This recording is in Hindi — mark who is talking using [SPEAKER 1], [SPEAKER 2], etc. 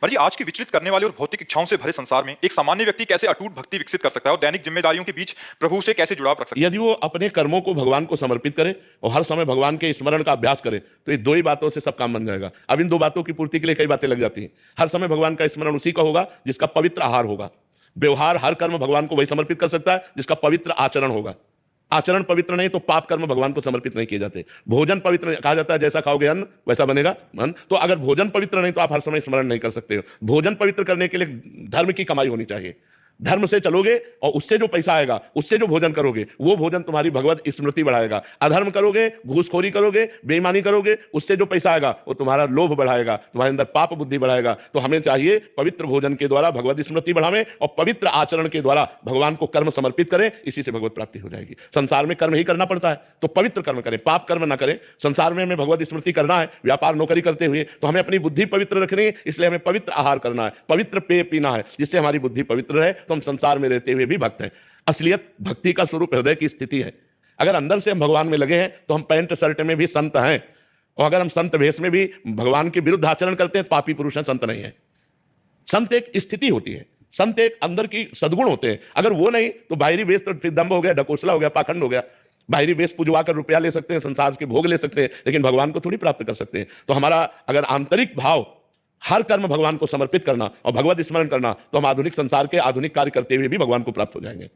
[SPEAKER 1] पर जी आज की विचलित करने वाले और भौतिक इच्छाओं से भरे संसार में एक सामान्य व्यक्ति कैसे अटूट भक्ति विकसित कर सकता है और दैनिक जिम्मेदारियों के बीच प्रभु से कैसे जुड़ाव रख सकता
[SPEAKER 2] यदि वो अपने कर्मों को भगवान को समर्पित करे और हर समय भगवान के स्मरण का अभ्यास करे तो ये दो ही बातों से सब काम बन जाएगा। अब इन दो बातों की पूर्ति के लिए कई बातें लग जाती हैं। हर समय भगवान का स्मरण उसी का होगा जिसका पवित्र आहार होगा। व्यवहार हर कर्म भगवान को वही समर्पित कर सकता है जिसका पवित्र आचरण होगा। आचरण पवित्र नहीं तो पाप कर्म भगवान को समर्पित नहीं किए जाते। भोजन पवित्र कहा जाता है, जैसा खाओगे अन्न वैसा बनेगा मन। तो अगर भोजन पवित्र नहीं तो आप हर समय स्मरण नहीं कर सकते हो। भोजन पवित्र करने के लिए धर्म की कमाई होनी चाहिए। धर्म से चलोगे और उससे जो पैसा आएगा, उससे जो भोजन करोगे, वो भोजन तुम्हारी भगवत स्मृति बढ़ाएगा। अधर्म करोगे, घूसखोरी करोगे, बेईमानी करोगे, उससे जो पैसा आएगा वो तुम्हारा लोभ बढ़ाएगा, तुम्हारे अंदर पाप बुद्धि बढ़ाएगा। तो हमें चाहिए पवित्र भोजन के द्वारा भगवत स्मृति बढ़ावें और पवित्र आचरण के द्वारा भगवान को कर्म समर्पित करें। इसी से भगवत प्राप्ति हो जाएगी। संसार में कर्म ही करना पड़ता है तो पवित्र कर्म करें, पाप कर्म ना करें। संसार में हमें भगवत स्मृति करना है, व्यापार नौकरी करते हुए, तो हमें अपनी बुद्धि पवित्र रखनी है। इसलिए हमें पवित्र आहार करना है, पवित्र पेय पीना है, जिससे हमारी बुद्धि पवित्र रहे। तो हम संसार में रहते हुए भी भक्त हैं। असलियत भक्ति का स्वरूप हृदय की स्थिति है। अगर अंदर से हम भगवान में लगे हैं तो हम पैंट शर्ट में भी संत हैं, और अगर हम संत वेश में भी भगवान के विरुद्ध आचरण करते हैं, पापी पुरुष हैं, संत नहीं है। संत एक स्थिति होती है, संत एक अंदर की सद्गुण होते हैं। अगर वो नहीं तो बाहरी वेश तो फिर दंभ हो गया, ढकोसला हो गया, पाखंड हो गया। बाहरी वेश पुजवा कर रुपया ले सकते हैं, संसार के भोग ले सकते हैं, लेकिन भगवान को थोड़ी प्राप्त कर सकते हैं। तो हमारा अगर आंतरिक भाव हर कर्म भगवान को समर्पित करना और भगवत स्मरण करना, तो हम आधुनिक संसार के आधुनिक कार्य करते हुए भी भगवान को प्राप्त हो जाएंगे।